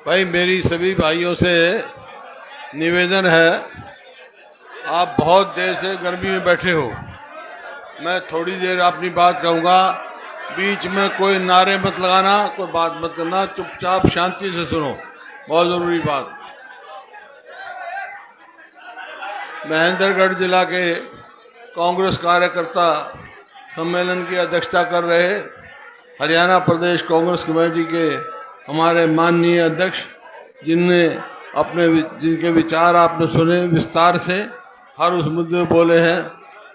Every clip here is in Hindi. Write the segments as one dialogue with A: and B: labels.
A: भाई मेरी सभी भाइयों से निवेदन है, आप बहुत देर से गर्मी में बैठे हो। मैं थोड़ी देर अपनी बात कहूँगा, बीच में कोई नारे मत लगाना, कोई बात मत करना, चुपचाप शांति से सुनो। बहुत ज़रूरी बात। महेंद्रगढ़ जिला के कांग्रेस कार्यकर्ता सम्मेलन की अध्यक्षता कर रहे हरियाणा प्रदेश कांग्रेस कमेटी के हमारे माननीय अध्यक्ष, जिनके विचार आपने सुने विस्तार से, हर उस मुद्दे पर बोले हैं,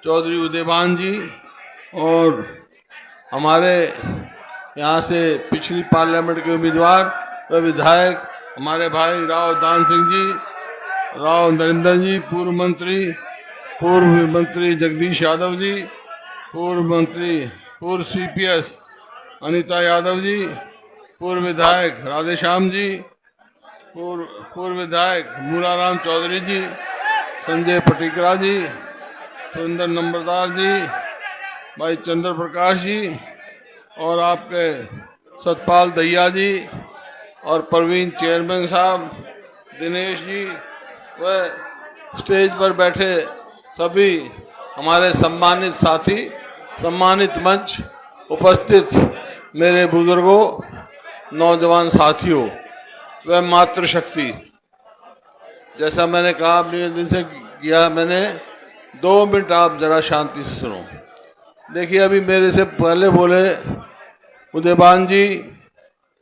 A: चौधरी उदयभान जी, और हमारे यहाँ से पिछली पार्लियामेंट के उम्मीदवार व विधायक हमारे भाई राव दान सिंह जी, राव नरेंद्र जी, पूर्व मंत्री जगदीश यादव जी, पूर्व सीपीएस अनीता यादव जी, पूर्व विधायक राधेश्याम जी, पूर्व विधायक मूलाराम चौधरी जी, संजय पटिकरा जी, सुरेंद्र नंबरदार जी, भाई चंद्र प्रकाश जी, और आपके सतपाल दहिया जी, और प्रवीण चेयरमैन साहब, दिनेश जी, व स्टेज पर बैठे सभी हमारे सम्मानित साथी, सम्मानित मंच, उपस्थित मेरे बुजुर्गों, नौजवान साथियों व मातृशक्ति। जैसा मैंने कहा, अपने दिन से किया मैंने, 2 मिनट आप जरा शांति से सुनो। देखिए, अभी मेरे से पहले बोले उदयभान जी,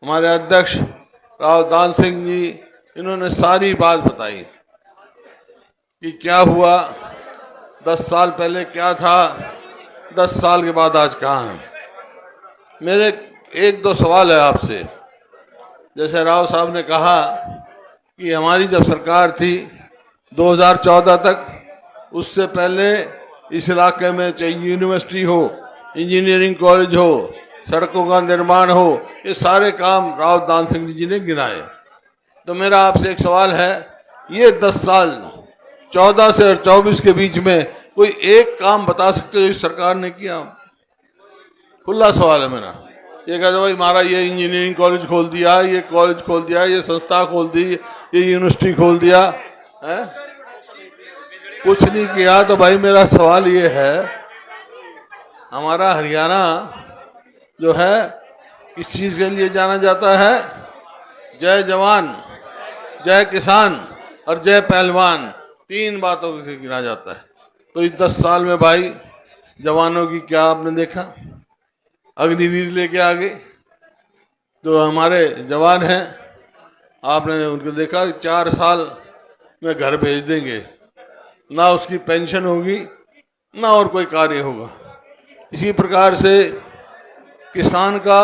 A: हमारे अध्यक्ष राव दान सिंह जी, इन्होंने सारी बात बताई कि क्या हुआ, 10 साल पहले क्या था, 10 साल के बाद आज कहाँ है। मेरे 1-2 सवाल है आपसे। जैसे राव साहब ने कहा कि हमारी जब सरकार थी 2014 तक, उससे पहले इस इलाके में चाहे यूनिवर्सिटी हो, इंजीनियरिंग कॉलेज हो, सड़कों का निर्माण हो, ये सारे काम राव दान सिंह जी ने गिनाए। तो मेरा आपसे एक सवाल है, ये 10 साल 14 से और 24 के बीच में कोई एक काम बता सकते हो इस सरकार ने किया? खुला सवाल है मेरा। ये कहते भाई हमारा ये इंजीनियरिंग कॉलेज खोल दिया, ये कॉलेज खोल दिया, ये संस्था खोल दी, ये यूनिवर्सिटी खोल दिया, है? कुछ नहीं किया। तो भाई मेरा सवाल ये है, हमारा हरियाणा जो है किस चीज़ के लिए जाना जाता है? जय जवान, जय किसान और जय पहलवान, 3 बातों से गिना जाता है। तो इस 10 साल में भाई जवानों की क्या आपने देखा? अग्निवीर लेके आगे जो हमारे जवान हैं, आपने उनको देखा 4 साल में घर भेज देंगे, ना उसकी पेंशन होगी, ना और कोई कार्य होगा। इसी प्रकार से किसान का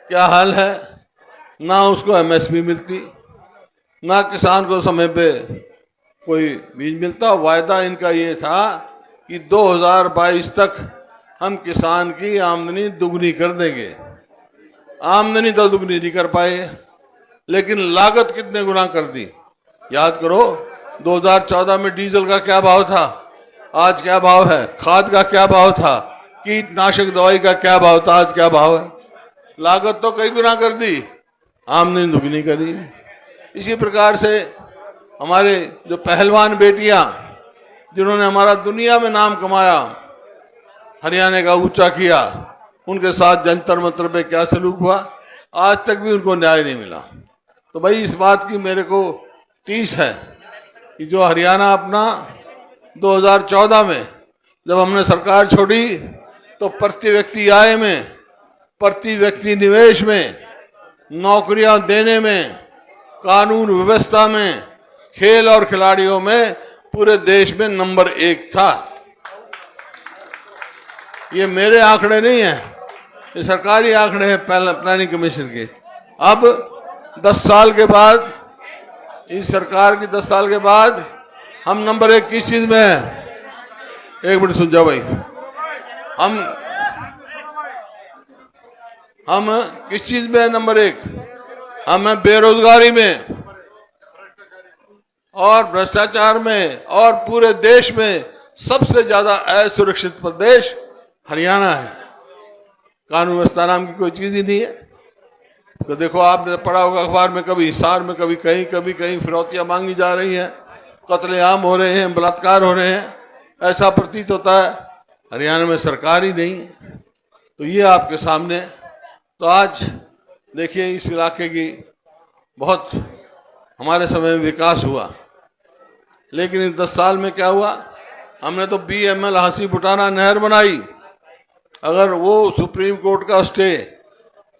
A: क्या हाल है, ना उसको एमएसपी मिलती, ना किसान को समय पे कोई बीज मिलता। वायदा इनका ये था कि 2022 तक हम किसान की आमदनी दुगनी कर देंगे। आमदनी तो दुगनी नहीं कर पाए, लेकिन लागत कितने गुना कर दी? याद करो, 2014 में डीजल का क्या भाव था, आज क्या भाव है? खाद का क्या भाव था? कीटनाशक दवाई का क्या भाव था, आज क्या भाव है? लागत तो कई गुना कर दी, आमदनी दुगनी करी। इसी प्रकार से हमारे जो पहलवान बेटियां, जिन्होंने हमारा दुनिया में नाम कमाया, हरियाणा का ऊंचा किया, उनके साथ जंतर मंतर पे क्या सलूक हुआ, आज तक भी उनको न्याय नहीं मिला। तो भाई इस बात की मेरे को टीस है कि जो हरियाणा अपना 2014 में जब हमने सरकार छोड़ी, तो प्रति व्यक्ति आय में, प्रति व्यक्ति निवेश में, नौकरियां देने में, कानून व्यवस्था में, खेल और खिलाड़ियों में पूरे देश में नंबर 1 था। ये मेरे आंकड़े नहीं हैं, ये सरकारी आंकड़े हैं प्लानिंग कमीशन के। अब 10 साल के बाद, इस सरकार की 10 साल के बाद हम नंबर 1 किस चीज में है? 1 मिनट सुन जाओ भाई। हम किस चीज में है नंबर 1? हम हैं बेरोजगारी में और भ्रष्टाचार में, और पूरे देश में सबसे ज्यादा असुरक्षित प्रदेश हरियाणा है। कानून व्यवस्था नाम की कोई चीज ही नहीं है। तो देखो आपने पढ़ा होगा अखबार में, कभी हिसार में, कभी कहीं फिरौतियां मांगी जा रही हैं, कत्लेआम हो रहे हैं, बलात्कार हो रहे हैं, ऐसा प्रतीत होता है हरियाणा में सरकार ही नहीं। तो ये आपके सामने। तो आज देखिए इस इलाके की बहुत हमारे समय में विकास हुआ, लेकिन इन 10 साल में क्या हुआ, हमने तो BML हांसी बुटाना नहर बनाई। अगर वो सुप्रीम कोर्ट का स्टे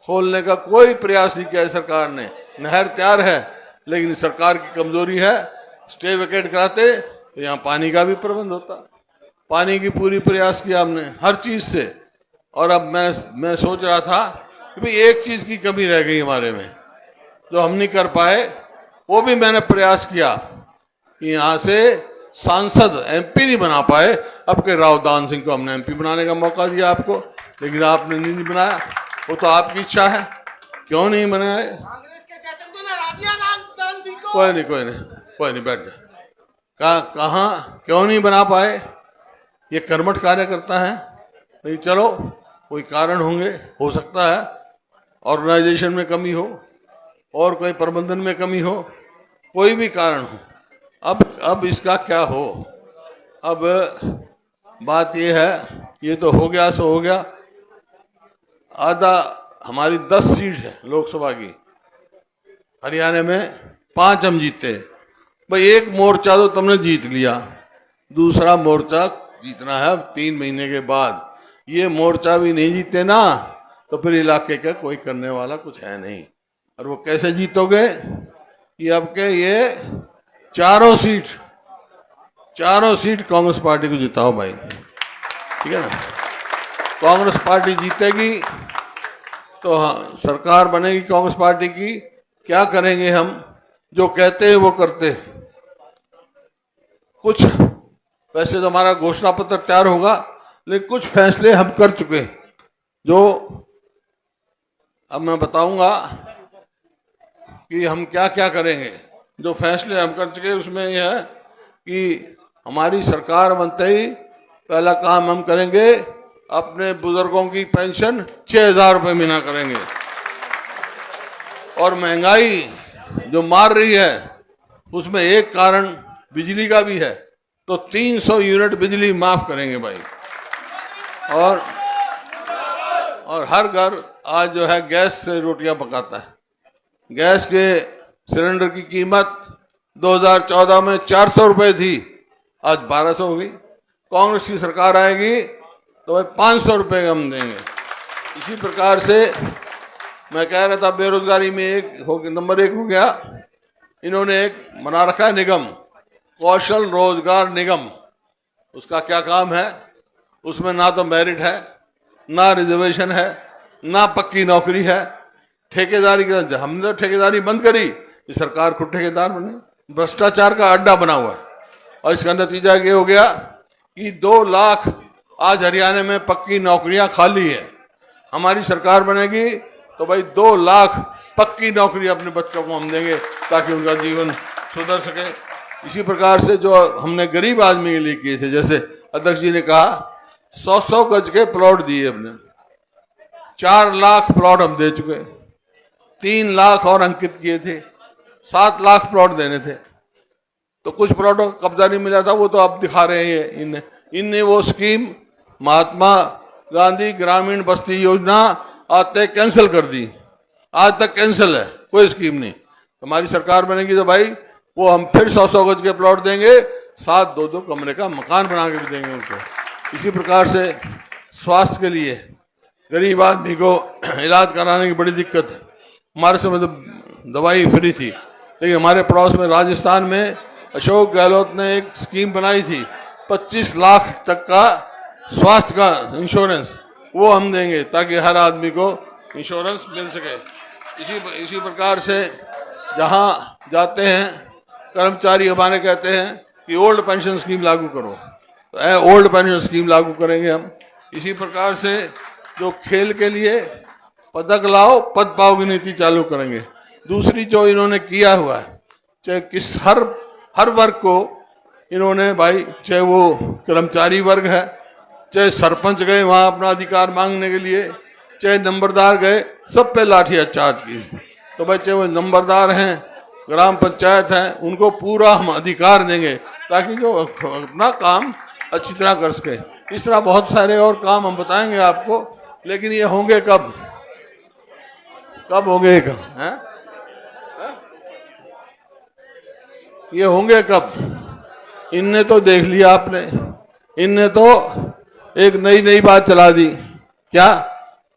A: खोलने का कोई प्रयास नहीं किया सरकार ने, नहर तैयार है, लेकिन सरकार की कमजोरी है, स्टे वेकेट कराते तो यहाँ पानी का भी प्रबंध होता। पानी की पूरी प्रयास किया हमने हर चीज से। और अब मैं सोच रहा था कि भाई एक चीज की कमी रह गई हमारे में जो हम नहीं कर पाए, वो भी मैंने प्रयास किया कि यहाँ से सांसद MP नहीं बना पाए। अब के राव दान सिंह को हमने MP बनाने का मौका दिया आपको, लेकिन आपने नहीं बनाया। वो तो आपकी इच्छा है, क्यों नहीं बनाया?
B: कांग्रेस के जैसे तो ना दान सिंह को
A: कोई नहीं बैठ जा। कहाँ क्यों नहीं बना पाए? ये कर्मठ कार्यकर्ता है। नहीं, चलो कोई कारण होंगे, हो सकता है ऑर्गेनाइजेशन में कमी हो और कोई प्रबंधन में कमी हो, कोई भी कारण हो। अब इसका क्या हो? अब बात ये है, ये तो हो गया सो हो गया। आधा हमारी 10 सीट है लोकसभा की, हरियाणा में 5 हम जीते। भाई एक मोर्चा तो तुमने जीत लिया, दूसरा मोर्चा जीतना है अब 3 महीने के बाद। ये मोर्चा भी नहीं जीते ना तो फिर इलाके का कोई करने वाला कुछ है नहीं। और वो कैसे जीतोगे? ये अब के ये चारों सीट कांग्रेस पार्टी को जिताओ भाई, ठीक है ना। कांग्रेस पार्टी जीतेगी तो हाँ सरकार बनेगी कांग्रेस पार्टी की। क्या करेंगे हम? जो कहते हैं वो करते। कुछ वैसे तो हमारा घोषणा पत्र तैयार होगा, लेकिन कुछ फैसले हम कर चुके जो अब मैं बताऊंगा कि हम क्या क्या करेंगे। जो फैसले हम कर चुके उसमें यह है कि हमारी सरकार बनते ही पहला काम हम करेंगे, अपने बुजुर्गों की पेंशन 6,000 रुपये महीना करेंगे। और महंगाई जो मार रही है उसमें एक कारण बिजली का भी है, तो 300 यूनिट बिजली माफ करेंगे भाई। और हर घर आज जो है गैस से रोटियां पकाता है। गैस के सिलेंडर की कीमत 2014 में 400 रुपये थी, आज 1200 हो गई। कांग्रेस की सरकार आएगी तो भाई 500 रुपये हम देंगे। इसी प्रकार से मैं कह रहा था बेरोजगारी में नंबर 1 हो गया। इन्होंने एक बना रखा है निगम, कौशल रोजगार निगम। उसका क्या काम है? उसमें ना तो मेरिट है, ना रिजर्वेशन है, ना पक्की नौकरी है। ठेकेदारी का हमने तो ठेकेदारी बंद करी, ये सरकार खुद ठेकेदार बने। भ्रष्टाचार का अड्डा बना हुआ है। और इसका नतीजा ये हो गया कि 2 लाख आज हरियाणा में पक्की नौकरियां खाली है। हमारी सरकार बनेगी तो भाई 2 लाख पक्की नौकरी अपने बच्चों को हम देंगे ताकि उनका जीवन सुधर सके। इसी प्रकार से जो हमने गरीब आदमी के लिए किए थे, जैसे अध्यक्ष जी ने कहा 100-100 गज के प्लॉट दिए हमने, 4 लाख प्लॉट हम दे चुके, 3 लाख और अंकित किए थे, 7 लाख प्लॉट देने थे। तो कुछ प्लॉटों का कब्जा नहीं मिला था, वो तो आप दिखा रहे हैं। इनने वो स्कीम महात्मा गांधी ग्रामीण बस्ती योजना आते कैंसिल कर दी, आज तक कैंसिल है, कोई स्कीम नहीं। हमारी सरकार बनेगी तो भाई वो हम फिर 100-100 गज के प्लॉट देंगे, 7 2-2 कमरे का मकान बना के भी देंगे उनको। इसी प्रकार से स्वास्थ्य के लिए गरीब आदमी को इलाज कराने की बड़ी दिक्कत है। हमारे समय तो दवाई फ्री थी, लेकिन हमारे पड़ोस में राजस्थान में अशोक गहलोत ने एक स्कीम बनाई थी, 25 लाख तक का स्वास्थ्य का इंश्योरेंस, वो हम देंगे ताकि हर आदमी को इंश्योरेंस मिल सके। इसी प्रकार से जहाँ जाते हैं कर्मचारी हमारे कहते हैं कि ओल्ड पेंशन स्कीम लागू करो, तो ओल्ड पेंशन स्कीम लागू करेंगे हम। इसी प्रकार से जो खेल के लिए पदक लाओ पद पाओ की नीति चालू करेंगे। दूसरी जो इन्होंने किया हुआ है, चाहे हर वर्ग को इन्होंने भाई, चाहे वो कर्मचारी वर्ग है, चाहे सरपंच गए वहाँ अपना अधिकार मांगने के लिए, चाहे नंबरदार गए, सब पे लाठियां चार्ज की। तो भाई चाहे वो नंबरदार हैं, ग्राम पंचायत हैं, उनको पूरा हम अधिकार देंगे ताकि जो अपना काम अच्छी तरह कर सके। इस तरह बहुत सारे और काम हम बताएंगे आपको, लेकिन ये होंगे कब होंगे कब हैं? ये होंगे कब? इनने तो देख लिया आपने, इनने तो एक नई बात चला दी। क्या?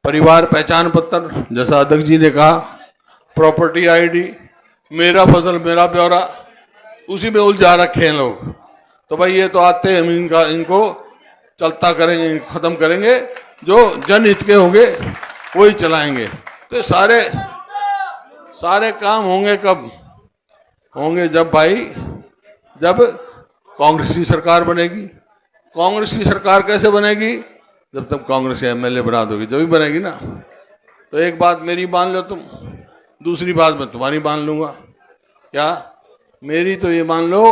A: परिवार पहचान पत्र, जैसा अध्यक्ष जी ने कहा, प्रॉपर्टी आईडी, मेरा फसल मेरा ब्यौरा, उसी में उलझा रखे हैं लोग। तो भाई ये तो आते हम इनको चलता करेंगे, खत्म करेंगे, जो जनहित के होंगे वही चलाएंगे। तो सारे काम होंगे कब? होंगे जब कांग्रेस की सरकार बनेगी। कांग्रेस की सरकार कैसे बनेगी? जब तक कांग्रेस के एमएलए बना दोगी, जब भी बनेगी ना। तो एक बात मेरी मान लो तुम, दूसरी बात मैं तुम्हारी मान लूंगा। क्या? मेरी तो ये मान लो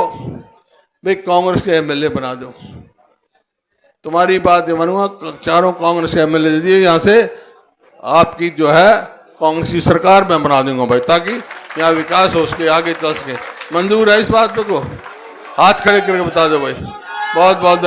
A: भाई कांग्रेस के एमएलए बना दो, तुम्हारी बात ये मानूंगा, चारों कांग्रेस के एमएलए दे दिए, यहाँ से आपकी जो है कांग्रेस की सरकार मैं बना दूंगा भाई, ताकि यहाँ विकास हो सके, आगे चल सके। मंजूर है इस बात को? हाथ खड़े करके बता दो भाई। बहुत बहुत धन्यवाद।